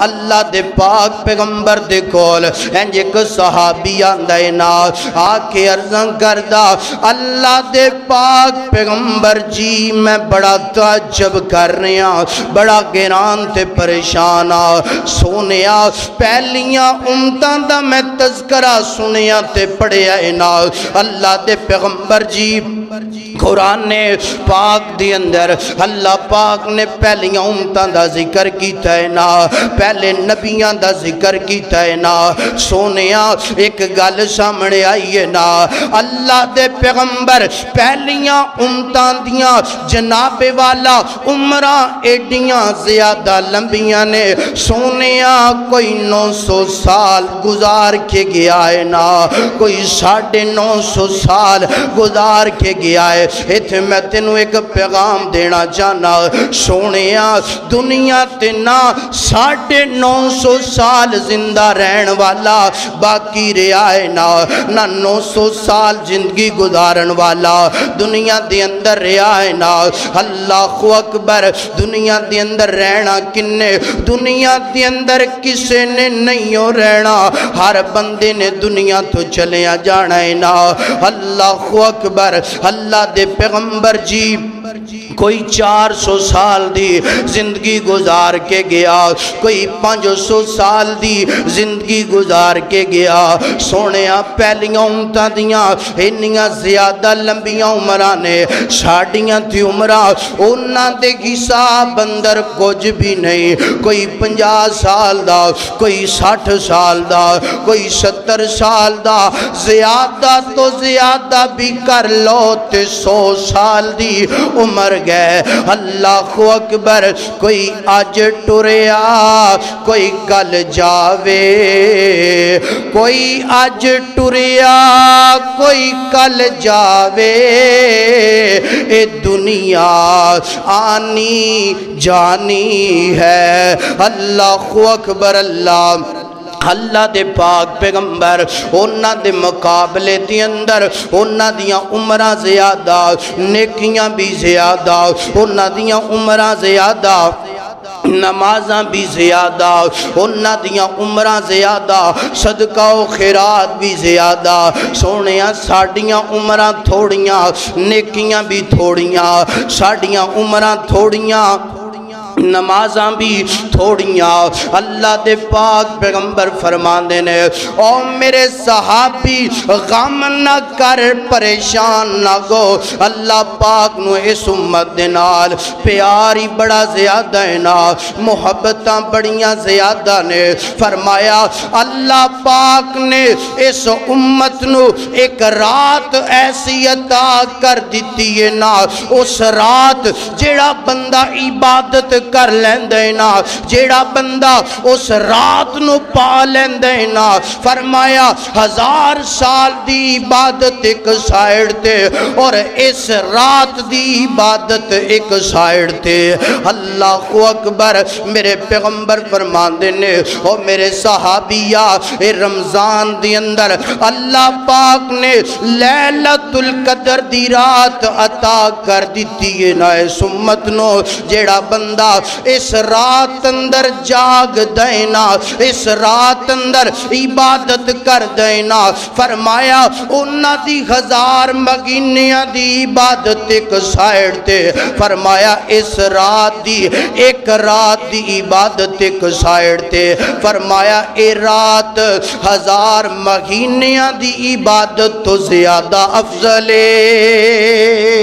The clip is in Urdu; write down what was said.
اللہ دے پاک پیغمبر دے کول انج ایک صحابی آندا ہے نا آ کے عرضاں کردا اللہ دے پاک پیغمبر جی میں بڑا تعجب کر رہا بڑا گران تے پریشان سونیا پہلیاں امتاں دا میں تذکرہ سنیا تے پڑھیا ہے نا اللہ دے پیغمبر جی قرآن پاک دی اندر اللہ پاک نے پہلیاں امتاں دا ذکر کیتا ہے نا پہلے نبیاں دا ذکر کیتا ہے نا سونیا ایک گل سامنے آئی ہے نا اللہ دے پیغمبر پہلیاں امتاں دیاں جناب والا عمرہ ایڈیاں زیادہ لمبیاں نے سونیا کوئی 900 سال گزار کے گیا ہے نا کوئی 950 سال گزار کے گیا ہے ایتھے میں تینوں ایک پیغام دینا چاہنا سونیا دنیا تے نا 950 سال زندہ رہن والا باقی رہا ہے نا 900 سال زندگی گزارن والا دنیا دے اندر رہا ہے نا اللہ اکبر دنیا دے اندر رہنا کنے دنیا دے اندر کسے نے نہیں ہو رہنا ہر بندے نے دنیا تو چلیا جانا ہے نا اللہ اکبر اللہ دے پیغمبر جی کوئی 400 سال دی زندگی گزار کے گیا کوئی 500 سال دی زندگی گزار کے گیا سونیا پہلیاں امتاں دیاں انیاں زیادہ لمبیاں عمرہ نے ساڑیاں تھی عمرہ انہاں دے حساب اندر کچھ بھی نہیں کوئی 50 سال دا کوئی 60 سال دا کوئی 70 سال دا زیادہ تو زیادہ بھی کر لو تے 100 سال دی عمر گئے اللہ اکبر کوئی آج ٹریا کوئی کل جاوے کوئی آج ٹریا کوئی کل جاوے اے دنیا آنی جانی ہے اللہ اکبر اللہ دے پاک پیغمبر انہاں دے مقابلے دی اندر انہاں دیاں عمرہ زیادہ نیکیاں بھی زیادہ انہاں دیاں عمرہ زیادہ نمازاں بھی زیادہ انہاں دیاں عمرہ زیادہ صدقہ و خیرات بھی زیادہ سونیاں ساڑیاں عمرہ تھوڑیاں نیکیاں بھی تھوڑیاں ساڑیاں عمرہ تھوڑیاں نمازاں بھی تھوڑیاں اللہ دے پاک پیغمبر فرماندے نے او میرے صحابی غم نہ کر پریشان نہ گو اللہ پاک نو اس امت دے نال پیاری بڑا زیادہ ہے نا محبتاں بڑیاں زیادہ نے فرمایا اللہ پاک نے اس امت نو ایک رات ایسی عطا کر دیتی ہے نا اس رات جیڑا بندہ عبادت کر لیندے نا جیڑا بندہ اس رات نو پا لیندے نا فرمایا 1000 سال دی عبادت ایک سائیڈ تے اور اس رات دی عبادت ایک سائیڈ تے اللہ اکبر میرے پیغمبر فرماندے نے اور میرے صحابیہ رمضان دی اندر اللہ پاک نے لیلۃ القدر دی رات عطا کر دیتی ہے نا اس امت نو جیڑا بندہ اس رات اندر جاگ دینا اس رات اندر عبادت کر دینا فرمایا انہاں دی 1000 مہینیاں دی عبادت ایک سائیڈ تے فرمایا اس رات دی ایک رات دی عبادت ایک سائیڈ تے فرمایا اے رات 1000 مہینیاں دی عبادت تو زیادہ افضل ہے